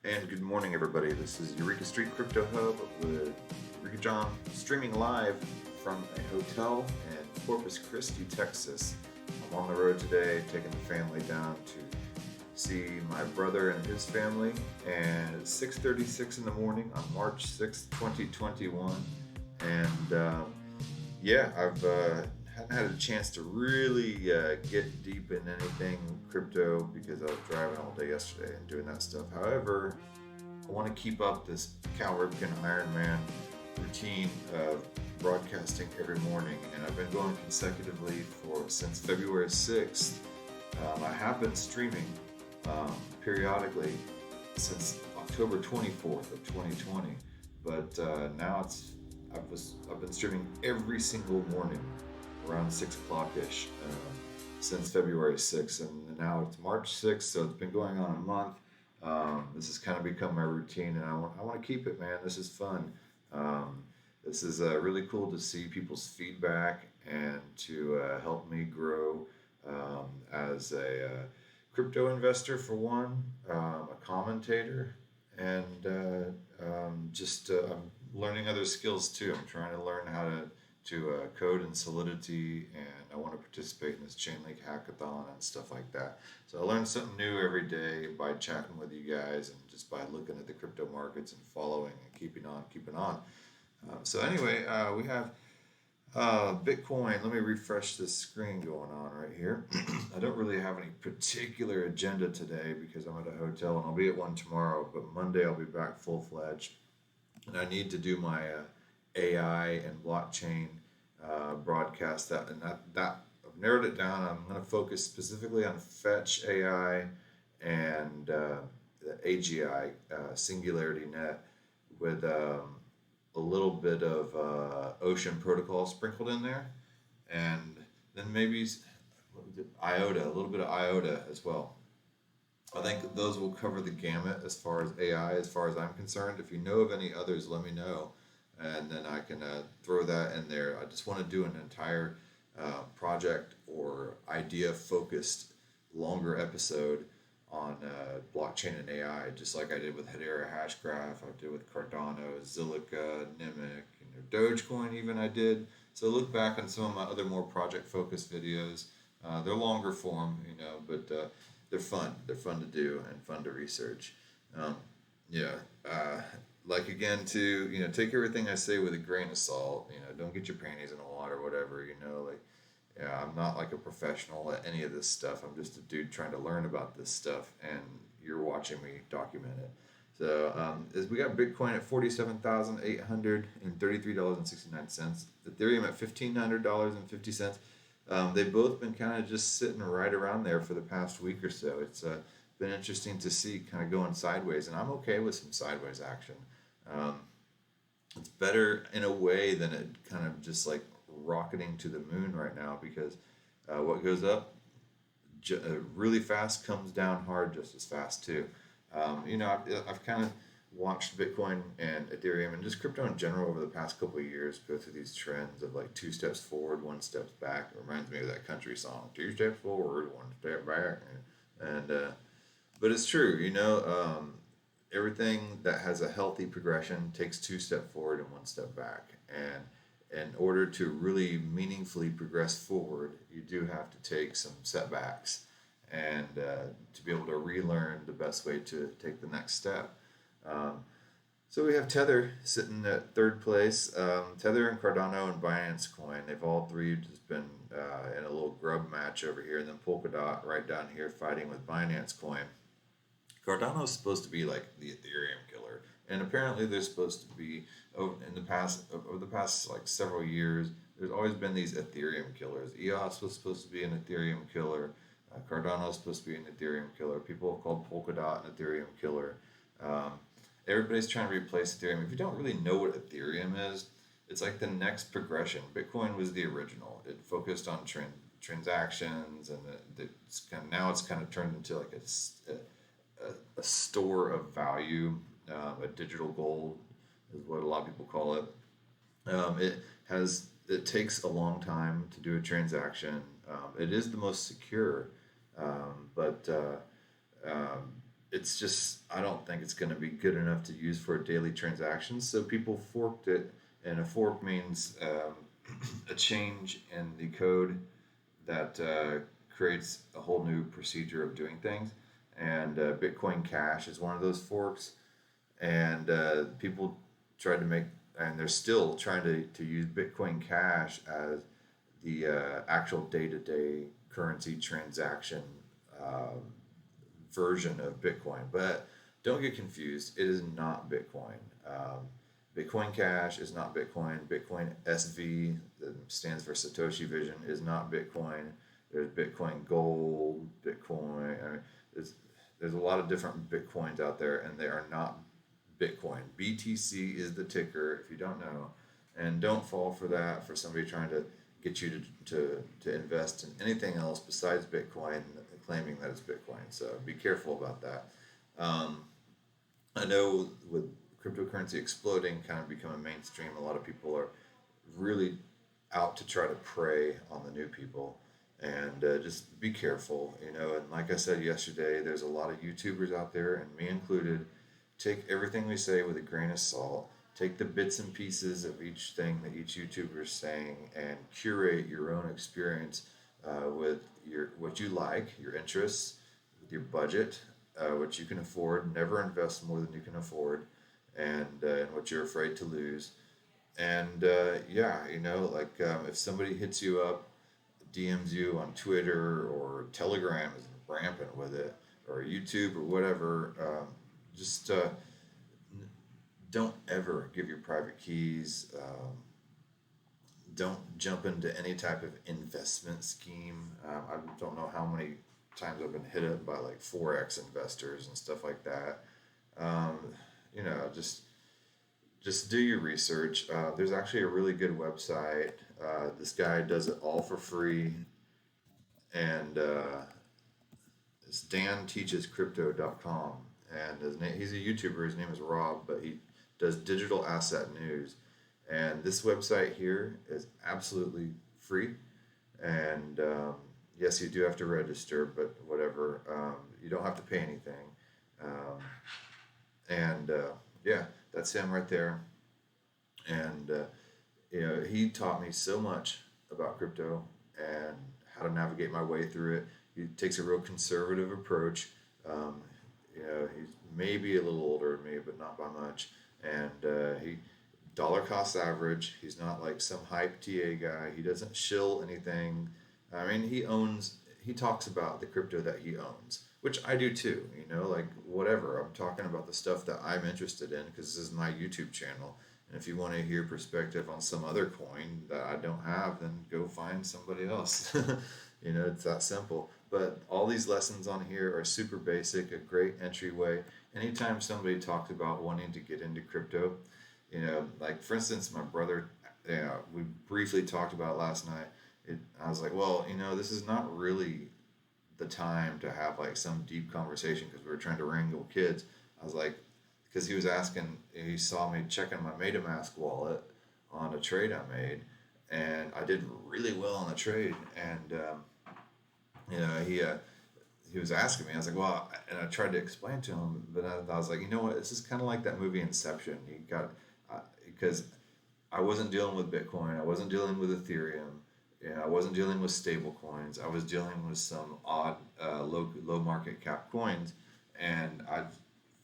And good morning, everybody. This is Eureka Street Crypto Hub with Eureka John, streaming live from a hotel in Corpus Christi, Texas. I'm on the road today, taking the family down to see my brother and his family. And it's 6:36 in the morning on March 6th, 2021. And I've hadn't had a chance to really get deep in anything crypto because I was driving all day yesterday and doing that stuff. However, I want to keep up this Cal Ripken Ironman routine of broadcasting every morning, and I've been going consecutively since February 6th. I have been streaming periodically since October 24th of 2020, but now I've been streaming every single morning around 6 o'clock ish since February 6th, and now it's March 6th, so it's been going on a month. This has kind of become my routine, and I want to keep it, man. This is fun. This is really cool to see people's feedback and to help me grow as a crypto investor, for one, a commentator, and I'm learning other skills too. I'm trying to learn how to code in Solidity, and I want to participate in this Chainlink hackathon and stuff like that. So I learn something new every day by chatting with you guys and just by looking at the crypto markets and following and keeping on. We have Bitcoin. Let me refresh this screen going on right here. I don't really have any particular agenda today because I'm at a hotel, and I'll be at one tomorrow, but Monday I'll be back full-fledged. And I need to do my AI and blockchain broadcast that I've narrowed it down. I'm going to focus specifically on Fetch AI and the AGI Singularity Net with a little bit of Ocean Protocol sprinkled in there, and then maybe IOTA, a little bit of IOTA as well. I think those will cover the gamut as far as AI, as far as I'm concerned. If you know of any others, let me know, and then I can throw that in there. I just want to do an entire project or idea-focused longer episode on blockchain and AI, just like I did with Hedera Hashgraph, I did with Cardano, Zilliqa, Nimic, Dogecoin even I did. So look back on some of my other more project-focused videos. They're longer form, but they're fun. They're fun to do and fun to research. Again, to take everything I say with a grain of salt. Don't get your panties in a wad or whatever. I'm not like a professional at any of this stuff. I'm just a dude trying to learn about this stuff, and you're watching me document it. So we got Bitcoin at $47,833.69, Ethereum at $1,500.50. They've both been kind of just sitting right around there for the past week or so. It's been interesting to see kind of going sideways, and I'm okay with some sideways action. It's better in a way than it kind of just like rocketing to the moon right now, because what goes up really fast comes down hard just as fast too. I've kind of watched Bitcoin and Ethereum and just crypto in general over the past couple of years go through these trends of like 2 steps forward, 1 step back. It reminds me of that country song, 2 steps forward, 1 step back. But it's true, everything that has a healthy progression takes 2 steps forward and 1 step back. And in order to really meaningfully progress forward, you do have to take some setbacks and to be able to relearn the best way to take the next step. So we have Tether sitting at 3rd place. Tether and Cardano and Binance Coin, they've all three just been in a little grub match over here. And then Polkadot right down here fighting with Binance Coin. Cardano's supposed to be like the Ethereum killer. And apparently they're supposed to be, over the past like several years, there's always been these Ethereum killers. EOS was supposed to be an Ethereum killer. Cardano is supposed to be an Ethereum killer. People have called Polkadot an Ethereum killer. Everybody's trying to replace Ethereum. If you don't really know what Ethereum is, it's like the next progression. Bitcoin was the original. It focused on transactions, and now it's kind of turned into like a store of value. A digital gold is what a lot of people call it. It takes a long time to do a transaction. It is the most secure, but it's just, I don't think it's going to be good enough to use for daily transactions. So people forked it, and a fork means a change in the code that creates a whole new procedure of doing things. And Bitcoin Cash is one of those forks. And people tried to make, and they're still trying to use Bitcoin Cash as the actual day to day currency transaction uh, version of Bitcoin. But don't get confused, it is not Bitcoin. Bitcoin Cash is not Bitcoin. Bitcoin SV, that stands for Satoshi Vision, is not Bitcoin. There's Bitcoin Gold, Bitcoin. I mean, there's a lot of different Bitcoins out there, and they are not Bitcoin. BTC is the ticker, if you don't know. And don't fall for that, for somebody trying to get you to invest in anything else besides Bitcoin, claiming that it's Bitcoin. So be careful about that. Um, I know with cryptocurrency exploding, kind of becoming mainstream, a lot of people are really out to try to prey on the new people. And just be careful, you know. And like I said yesterday, there's a lot of YouTubers out there, and me included. Take everything we say with a grain of salt. Take the bits and pieces of each thing that each YouTuber is saying, and curate your own experience with your what you like, your interests, with your budget, what you can afford. Never invest more than you can afford, and what you're afraid to lose. And yeah, you know, like if somebody hits you up, DMs you on Twitter or Telegram is rampant with it, or YouTube or whatever, just don't ever give your private keys. Don't jump into any type of investment scheme. I don't know how many times I've been hit up by like forex investors and stuff like that. Um, you know, just do your research. There's actually a really good website. This guy does it all for free, and it's danteachescrypto.com. And he's a YouTuber. His name is Rob, but he does digital asset news. And this website here is absolutely free. And yes, you do have to register, but whatever. You don't have to pay anything. Um, and yeah, that's him right there. And you know, he taught me so much about crypto and how to navigate my way through it. He takes a real conservative approach. Um, you know, he's maybe a little older than me, but not by much. And he dollar cost average. He's not like some hype TA guy. He doesn't shill anything. I mean, he talks about the crypto that he owns, which I do too. You know, like whatever. I'm talking about the stuff that I'm interested in because this is my YouTube channel. And if you want to hear perspective on some other coin that I don't have, then go find somebody else. You know, it's that simple. But all these lessons on here are super basic, a great entryway. Anytime somebody talks about wanting to get into crypto, you know, like for instance, my brother, you know, we briefly talked about it last night. I was like, well, you know, this is not really the time to have like some deep conversation because we were trying to wrangle kids. I was like, because he was asking, he saw me checking my MetaMask wallet on a trade I made, and I did really well on the trade. And you know, he was asking me. I was like, well, and I tried to explain to him, but I was like, you know what? This is kind of like that movie Inception. He got because I wasn't dealing with Bitcoin, I wasn't dealing with Ethereum, you know, I wasn't dealing with stable coins. I was dealing with some odd low market cap coins, and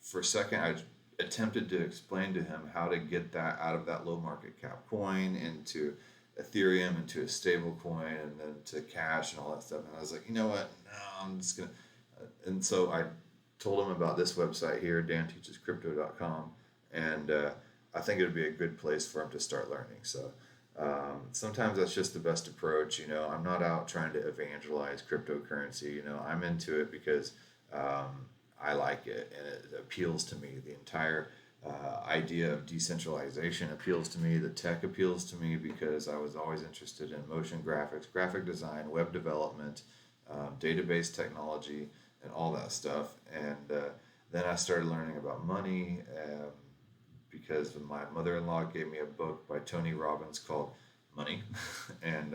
for a second I attempted to explain to him how to get that out of that low market cap coin into Ethereum, into a stable coin, and then to cash and all that stuff. And I was like, you know what? No, I'm just gonna. And so I told him about this website here, danteachescrypto.com, and I think it would be a good place for him to start learning. So sometimes that's just the best approach. You know, I'm not out trying to evangelize cryptocurrency. You know, I'm into it because I like it and it appeals to me. The entire idea of decentralization appeals to me. The tech appeals to me because I was always interested in motion graphics, graphic design, web development, database technology, and all that stuff. And then I started learning about money because my mother-in-law gave me a book by Tony Robbins called Money. And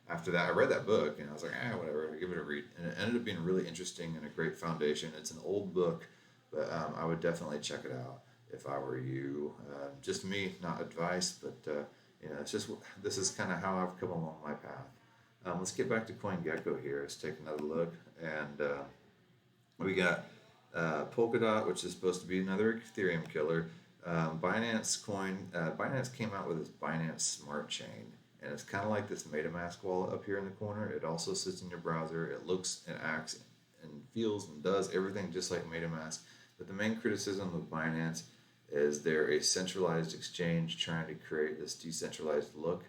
after that, I read that book and I was like, whatever, give it a read. And it ended up being really interesting and a great foundation. It's an old book, But I would definitely check it out if I were you. Just me, not advice, but it's just this is kind of how I've come along my path. Let's get back to CoinGecko here. Let's take another look, and we got Polkadot, which is supposed to be another Ethereum killer. Binance came out with this Binance Smart Chain, and it's kind of like this MetaMask wallet up here in the corner. It also sits in your browser. It looks and acts and feels and does everything just like MetaMask. But the main criticism of Binance is they're a centralized exchange trying to create this decentralized look.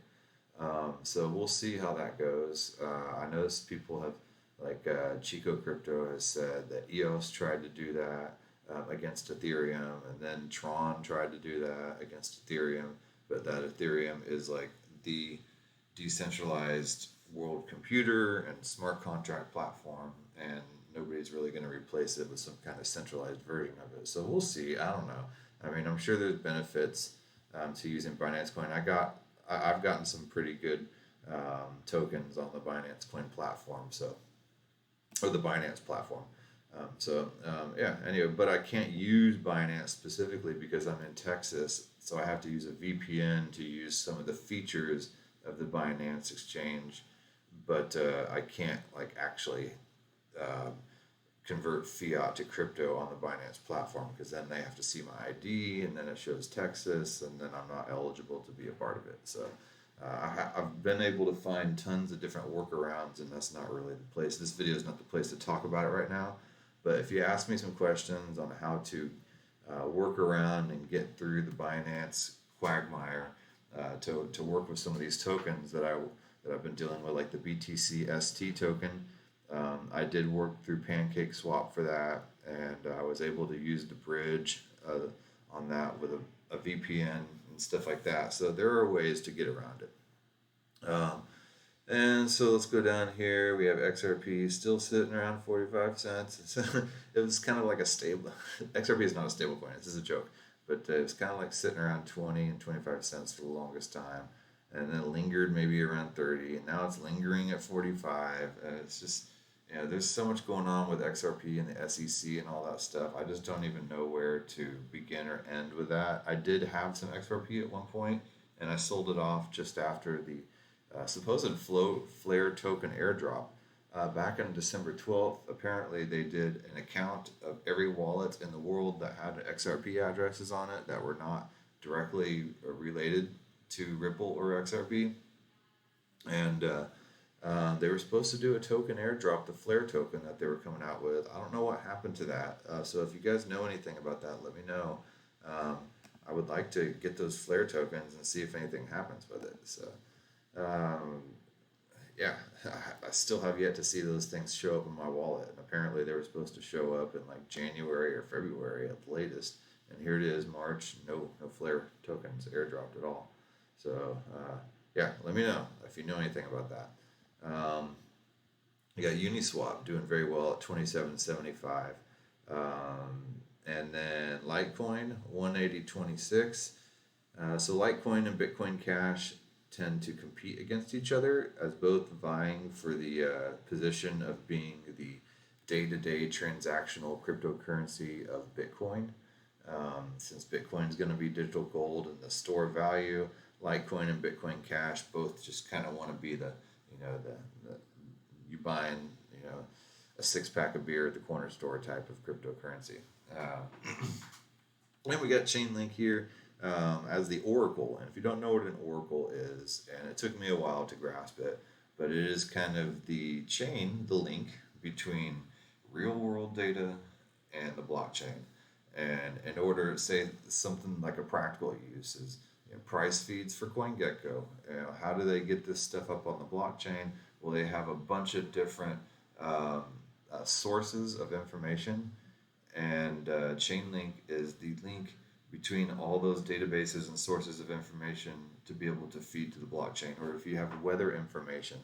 So we'll see how that goes. I noticed people have, like Chico Crypto has said that EOS tried to do that against Ethereum, and then Tron tried to do that against Ethereum, but that Ethereum is like the decentralized world computer and smart contract platform, and nobody's really going to replace it with some kind of centralized version of it. So we'll see. I don't know. I mean, I'm sure there's benefits to using Binance Coin. I've gotten some pretty good tokens on the Binance Coin platform, or the Binance platform. Yeah. Anyway, but I can't use Binance specifically because I'm in Texas, so I have to use a VPN to use some of the features of the Binance exchange, but I can't like actually um, convert fiat to crypto on the Binance platform because then they have to see my ID and then it shows Texas and then I'm not eligible to be a part of it. So I've been able to find tons of different workarounds, and that's not really the place. This video is not the place to talk about it right now. But if you ask me some questions on how to work around and get through the Binance quagmire to work with some of these tokens that I've been dealing with, like the BTC ST token, I did work through Pancake Swap for that, and I was able to use the bridge on that with a VPN and stuff like that. So there are ways to get around it. And so let's go down here. We have XRP still sitting around 45 cents. It was kind of like a stable. XRP is not a stable coin. This is a joke. But it was kind of like sitting around 20 and 25 cents for the longest time. And then it lingered maybe around 30. And now it's lingering at 45. And it's just, there's so much going on with XRP and the SEC and all that stuff. I just don't even know where to begin or end with that. I did have some XRP at one point, and I sold it off just after the supposed Flare token airdrop. Back on December 12th, apparently they did an account of every wallet in the world that had XRP addresses on it that were not directly related to Ripple or XRP. And they were supposed to do a token airdrop, the Flare token that they were coming out with. I don't know what happened to that. So if you guys know anything about that, let me know. I would like to get those Flare tokens and see if anything happens with it. So um, yeah, I still have yet to see those things show up in my wallet. And apparently they were supposed to show up in like January or February at the latest. And here it is, March, no Flare tokens airdropped at all. So yeah, let me know if you know anything about that. You got Uniswap doing very well at 27.75. And then Litecoin, 180.26. So Litecoin and Bitcoin Cash tend to compete against each other as both vying for the position of being the day-to-day transactional cryptocurrency of Bitcoin. Since Bitcoin is going to be digital gold and the store of value, Litecoin and Bitcoin Cash both just kind of want to be the you buying a 6-pack of beer at the corner store type of cryptocurrency. And we got Chainlink here as the Oracle. And if you don't know what an Oracle is, and it took me a while to grasp it, but it is kind of the chain, the link between real world data and the blockchain. And in order to say something like a practical use is price feeds for CoinGecko. How do they get this stuff up on the blockchain? Well, they have a bunch of different sources of information, and Chainlink is the link between all those databases and sources of information to be able to feed to the blockchain. Or if you have weather information,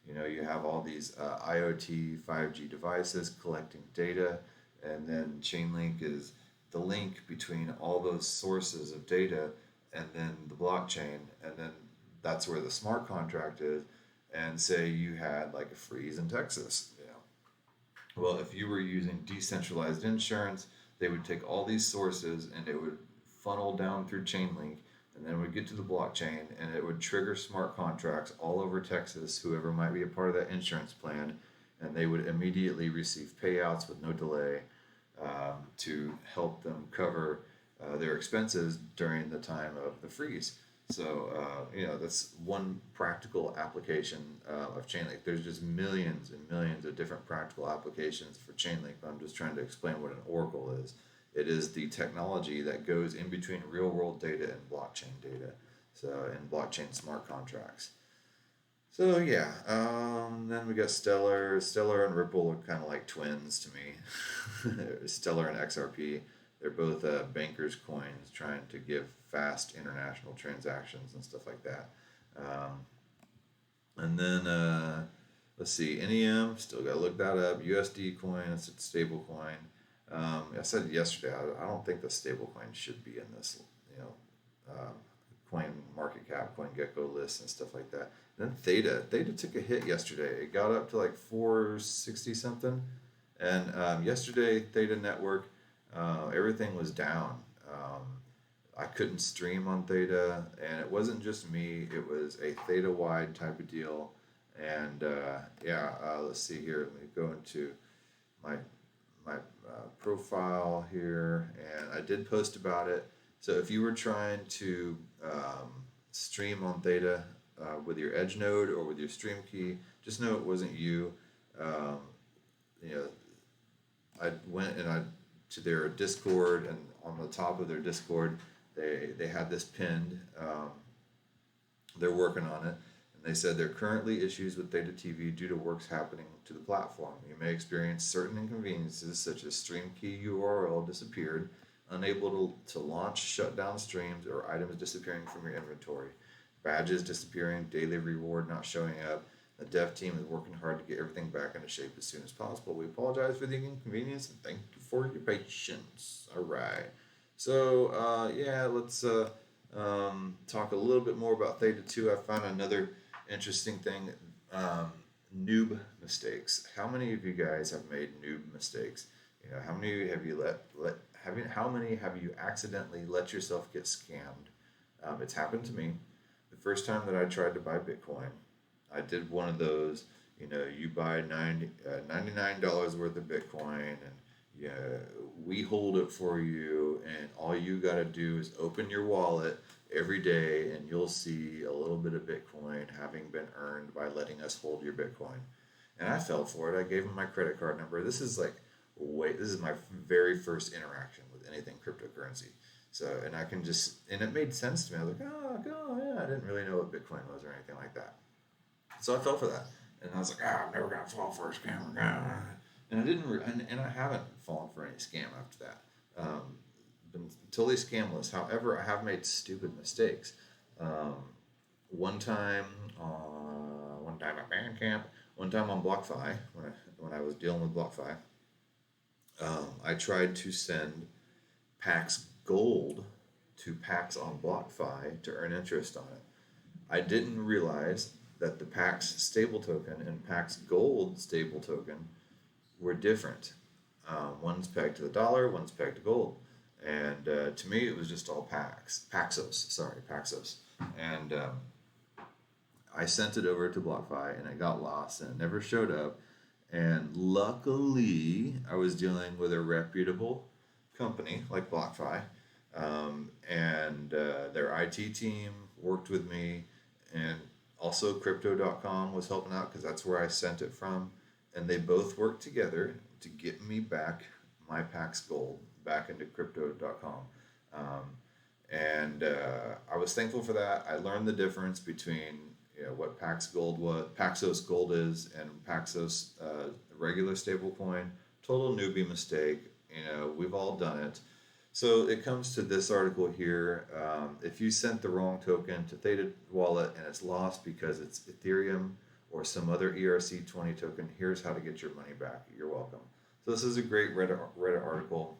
you have all these IoT 5G devices collecting data, and then Chainlink is the link between all those sources of data and then the blockchain, and then that's where the smart contract is. And say you had like a freeze in Texas, well, if you were using decentralized insurance, they would take all these sources and it would funnel down through Chainlink, and then we'd get to the blockchain, and it would trigger smart contracts all over Texas, whoever might be a part of that insurance plan, and they would immediately receive payouts with no delay to help them cover their expenses during the time of the freeze. So, that's one practical application of Chainlink. There's just millions and millions of different practical applications for Chainlink, but I'm just trying to explain what an oracle is. It is the technology that goes in between real world data and blockchain data, so and blockchain smart contracts. So yeah, then we got Stellar. Stellar and Ripple are kind of like twins to me. Stellar and XRP. They're both bankers' coins trying to give fast international transactions and stuff like that. Um, and then let's see, NEM. Still got to look that up. USD coin. It's a stable coin. I said yesterday, I don't think the stable coin should be in this, coin market cap, coin gecko list and stuff like that. And then Theta took a hit yesterday. It got up to like 460 something. And yesterday, Theta Network, everything was down. I couldn't stream on Theta, and it wasn't just me. It was a Theta-wide type of deal. And let's see here. Let me go into my profile here, and I did post about it. So if you were trying to stream on Theta with your Edge node or with your stream key, just know it wasn't you. Um, you know, I went and I to their Discord, and on the top of their Discord, they had this pinned. They're working on it, and they said there are currently issues with Theta TV due to works happening to the platform. You may experience certain inconveniences such as stream key URL disappeared, unable to launch, shut down streams, or items disappearing from your inventory, badges disappearing, daily reward not showing up. The dev team is working hard to get everything back into shape as soon as possible. We apologize for the inconvenience and thank you for your patience. All right. So, let's talk a little bit more about Theta 2. I found another interesting thing. Noob mistakes. How many of you guys have made noob mistakes? How many have you how many have you accidentally let yourself get scammed? It's happened to me. The first time that I tried to buy Bitcoin, I did one of those, you buy $99 worth of Bitcoin, and we hold it for you, and all you got to do is open your wallet every day, and you'll see a little bit of Bitcoin having been earned by letting us hold your Bitcoin. And I fell for it. I gave him my credit card number. This is my very first interaction with anything cryptocurrency. So, and it made sense to me. I was like, oh, yeah, I didn't really know what Bitcoin was or anything like that. So I fell for that. And I was like, I'm never going to fall for a scam. And I didn't, and I haven't fallen for any scam after that. Been totally scamless. However, I have made stupid mistakes. One time at Bandcamp, one time on BlockFi, when I was dealing with BlockFi, I tried to send Pax Gold to Pax on BlockFi to earn interest on it. I didn't realize that the Pax stable token and Pax Gold stable token were different. One's pegged to the dollar, one's pegged to gold. And to me, it was just all Paxos. And I sent it over to BlockFi, and it got lost, and it never showed up. And luckily, I was dealing with a reputable company like BlockFi, and their IT team worked with me, and also Crypto.com was helping out because that's where I sent it from, and they both worked together to get me back my Pax Gold back into Crypto.com. I was thankful for that. I learned the difference between what Paxos Gold is, and Paxos regular stablecoin. Total newbie mistake. We've all done it. So it comes to this article here. If you sent the wrong token to Theta wallet and it's lost because it's Ethereum or some other ERC20 token, here's how to get your money back. You're welcome. So this is a great Reddit article.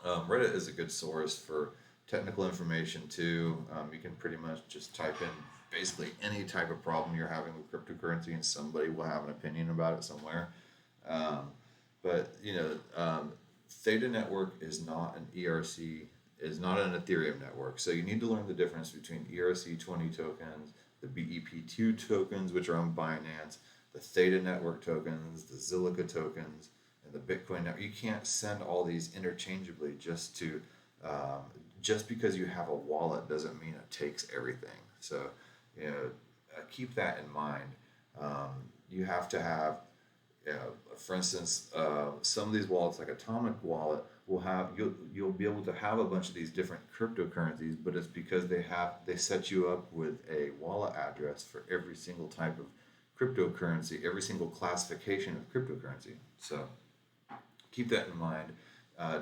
Reddit is a good source for technical information too. You can pretty much just type in basically any type of problem you're having with cryptocurrency, and somebody will have an opinion about it somewhere. Theta network is not an ERC, is not an Ethereum network. So you need to learn the difference between ERC20 tokens, the BEP2 tokens, which are on Binance, the Theta network tokens, the Zilliqa tokens, and the Bitcoin network. You can't send all these interchangeably um, just because you have a wallet doesn't mean it takes everything. So, you know, keep that in mind. Um, you have to have, for instance, some of these wallets, like Atomic Wallet, will have you'll be able to have a bunch of these different cryptocurrencies, but it's because they set you up with a wallet address for every single type of cryptocurrency, every single classification of cryptocurrency. So keep that in mind.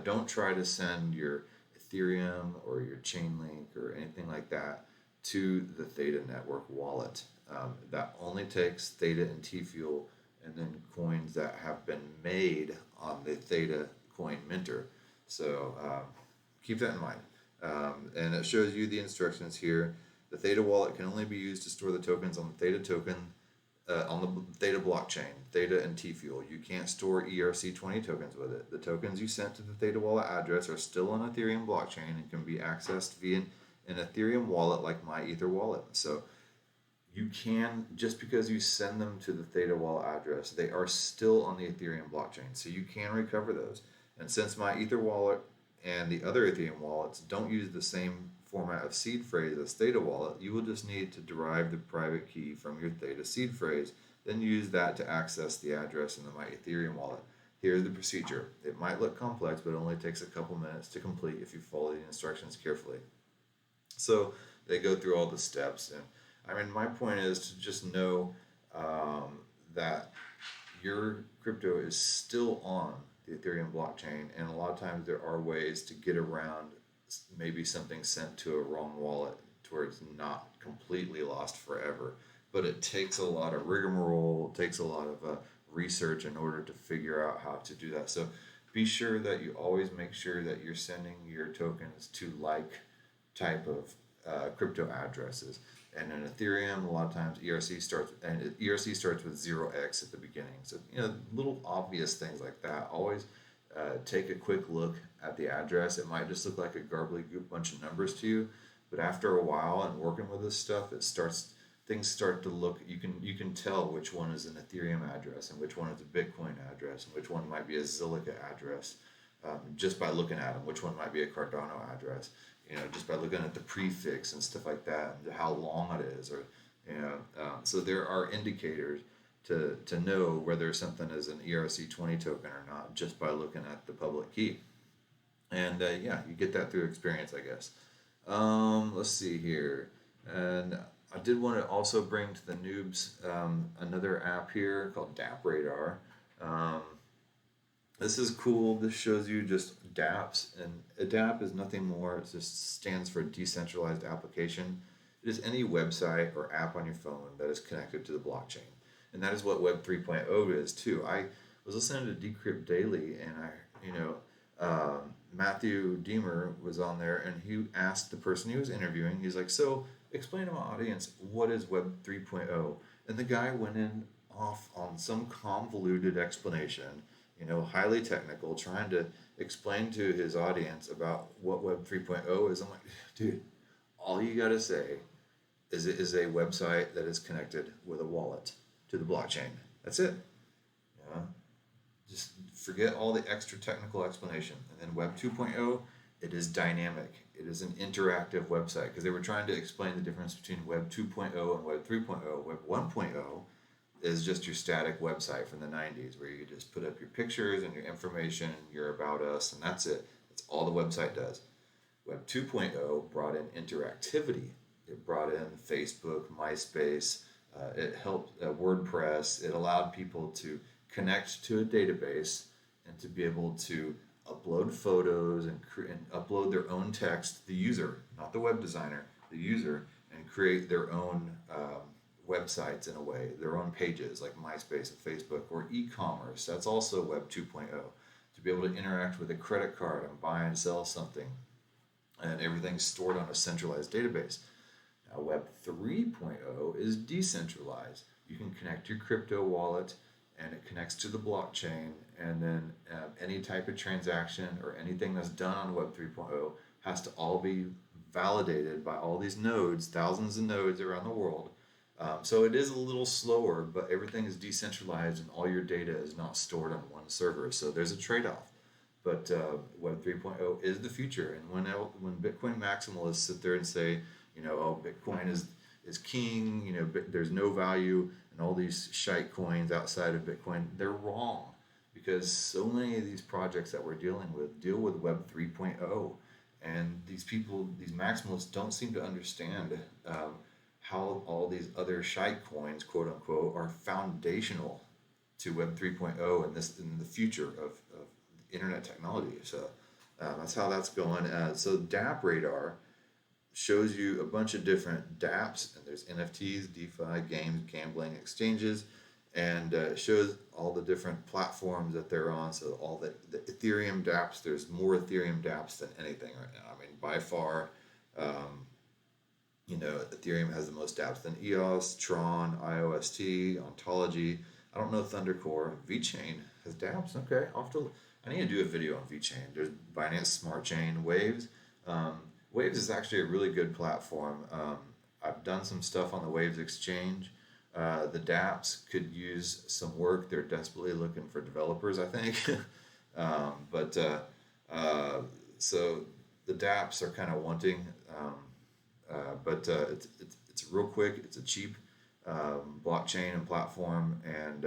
Don't try to send your Ethereum or your Chainlink or anything like that to the Theta Network wallet. That only takes Theta and T-Fuel and then coins that have been made on the Theta coin minter. So keep that in mind. And it shows you the instructions here. The Theta wallet can only be used to store the tokens on the Theta token, on the Theta blockchain, Theta and T-Fuel. You can't store ERC20 tokens with it. The tokens you sent to the Theta wallet address are still on Ethereum blockchain and can be accessed via an Ethereum wallet like My Ether wallet. So you can, just because you send them to the Theta wallet address, they are still on the Ethereum blockchain. So you can recover those. And since My Ether wallet and the other Ethereum wallets don't use the same format of seed phrase as Theta wallet, you will just need to derive the private key from your Theta seed phrase, then use that to access the address in the My Ethereum wallet. Here's the procedure. It might look complex, but it only takes a couple minutes to complete if you follow the instructions carefully. So they go through all the steps, and I mean, my point is to just know that your crypto is still on the Ethereum blockchain, and a lot of times there are ways to get around maybe something sent to a wrong wallet to where it's not completely lost forever. But it takes a lot of rigmarole, it takes a lot of research in order to figure out how to do that. So be sure that you always make sure that you're sending your tokens to like type of crypto addresses. And in Ethereum, a lot of times ERC starts with 0x at the beginning. So, little obvious things like that. Always take a quick look at the address. It might just look like a gobbledygook bunch of numbers to you, but after a while and working with this stuff, things start to look. You can tell which one is an Ethereum address and which one is a Bitcoin address and which one might be a Zilliqa address, just by looking at them. Which one might be a Cardano address. Just by looking at the prefix and stuff like that, and how long it is, or so there are indicators to know whether something is an ERC20 token or not just by looking at the public key. And you get that through experience, I guess. Let's see here, and I did want to also bring to the noobs another app here called Dap Radar. This is cool. This shows you just dApps, and a dApp is nothing more. It just stands for decentralized application. It is any website or app on your phone that is connected to the blockchain, and that is what Web 3.0 is too. I was listening to Decrypt Daily, and Matthew Deemer was on there, and he asked the person he was interviewing. He's like, "So, explain to my audience what is Web 3.0?" And the guy went in off on some convoluted explanation. Highly technical, trying to explain to his audience about what Web 3.0 is. I'm like, dude, all you got to say is it is a website that is connected with a wallet to the blockchain. That's it. Just forget all the extra technical explanation. And then Web 2.0, it is dynamic. It is an interactive website, because they were trying to explain the difference between Web 2.0 and Web 3.0. Web 1.0 is just your static website from the 90s, where you just put up your pictures and your information, your about us, and that's it. That's all the website does. Web 2.0 brought in interactivity. It brought in Facebook, MySpace. It helped WordPress. It allowed people to connect to a database and to be able to upload photos and upload their own text, the user, not the web designer, the user, and create their own websites in a way, their own pages like MySpace and Facebook, or e-commerce. That's also Web 2.0, to be able to interact with a credit card and buy and sell something, and everything's stored on a centralized database. Now Web 3.0 is decentralized. You can connect your crypto wallet and it connects to the blockchain, and then any type of transaction or anything that's done on Web 3.0 has to all be validated by all these nodes, thousands of nodes around the world. So it is a little slower, but everything is decentralized and all your data is not stored on one server. So there's a trade-off. But Web 3.0 is the future. And when Bitcoin maximalists sit there and say, oh, Bitcoin is king, there's no value in all these shite coins outside of Bitcoin, they're wrong. Because so many of these projects that we're dealing with deal with Web 3.0. And these people, these maximalists, don't seem to understand how all these other shite coins, quote unquote, are foundational to Web 3.0 and in the future of internet technology. So that's how that's going. So Dap Radar shows you a bunch of different dApps, and there's NFTs, DeFi, games, gambling, exchanges, and shows all the different platforms that they're on. So all the Ethereum dApps, there's more Ethereum dApps than anything right now. I mean, by far, Ethereum has the most dApps than EOS, Tron, IOST, Ontology. I don't know Thundercore. VeChain has dApps. Okay, I need to do a video on VeChain. There's Binance Smart Chain, Waves. Waves is actually a really good platform. I've done some stuff on the Waves exchange. The dApps could use some work. They're desperately looking for developers, I think. So the dApps are kind of wanting, it's real quick. It's a cheap blockchain and platform, and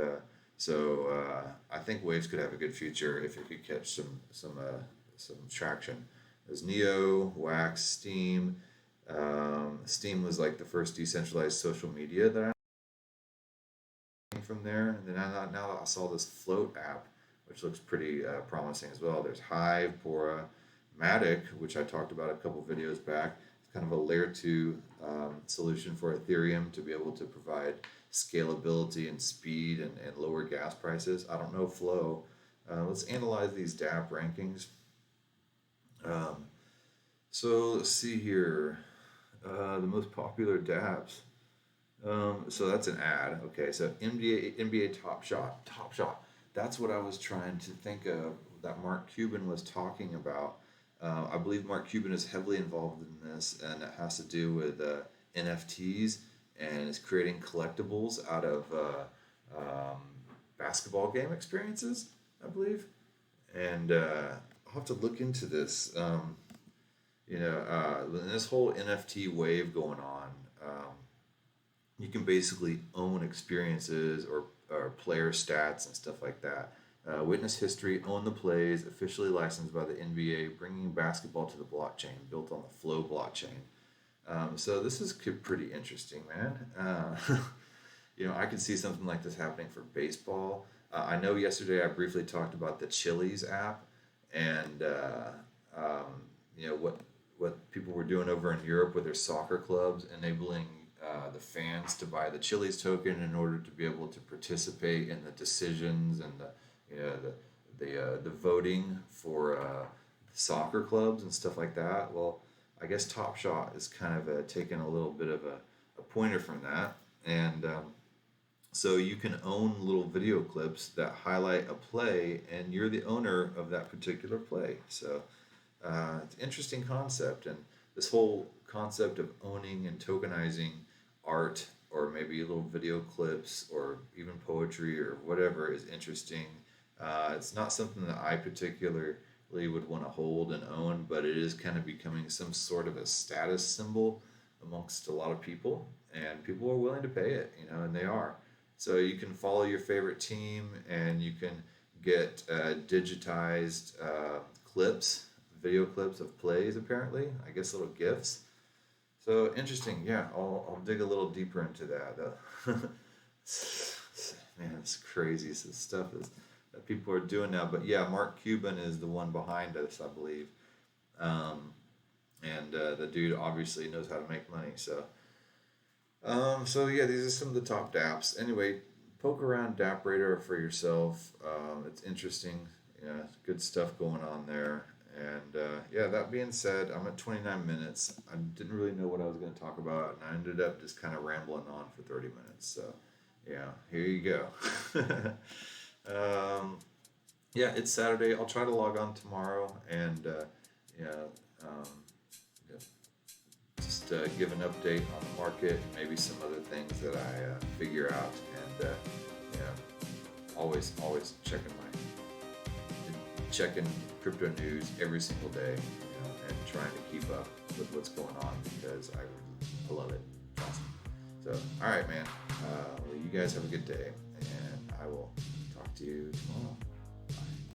I think Waves could have a good future if it could catch some traction. There's Neo, Wax, Steam. Steam was like the first decentralized social media that I came from there. And then now I saw this Float app, which looks pretty promising as well. There's Hive, Pora, Matic, which I talked about a couple videos back. It's kind of a layer 2 solution for Ethereum to be able to provide scalability and speed and lower gas prices. I don't know Flow. Let's analyze these Dap rankings. So let's see here. The most popular dApps. So that's an ad. Okay, so NBA Top Shot. That's what I was trying to think of that Mark Cuban was talking about. I believe Mark Cuban is heavily involved in this, and it has to do with NFTs and is creating collectibles out of basketball game experiences, I believe. And I'll have to look into this. This whole NFT wave going on, you can basically own experiences or player stats and stuff like that. Witness history, own the plays, officially licensed by the NBA, bringing basketball to the blockchain, built on the Flow blockchain. So this is pretty interesting, man. I could see something like this happening for baseball. I know yesterday I briefly talked about the Chili's app, and what people were doing over in Europe with their soccer clubs, enabling the fans to buy the Chili's token in order to be able to participate in the decisions and the voting for soccer clubs and stuff like that. Well, I guess Top Shot is kind of taking a little bit of a pointer from that, and so you can own little video clips that highlight a play, and you're the owner of that particular play. So it's an interesting concept, and this whole concept of owning and tokenizing art, or maybe little video clips, or even poetry, or whatever, is interesting. It's not something that I particularly would want to hold and own, but it is kind of becoming some sort of a status symbol amongst a lot of people, and people are willing to pay it, and they are. So you can follow your favorite team, and you can get digitized clips, video clips of plays, apparently. I guess little GIFs. So interesting. Yeah, I'll dig a little deeper into that. Man, it's crazy. Some stuff that people are doing now. But yeah, Mark Cuban is the one behind this, I believe. And the dude obviously knows how to make money. So yeah, these are some of the top dApps. Anyway, poke around Dap Radar for yourself. It's interesting. Good stuff going on there. And that being said, I'm at 29 minutes. I didn't really know what I was going to talk about, and I ended up just kind of rambling on for 30 minutes. So, Yeah, here you go. um, yeah, it's Saturday. I'll try to log on tomorrow and yeah, um, yeah, just give an update on the market and maybe some other things that I figure out. And yeah, always checking crypto news every single day, and trying to keep up with what's going on because I love it. Awesome. So, all right, man. Well, you guys have a good day, and I will talk to you tomorrow.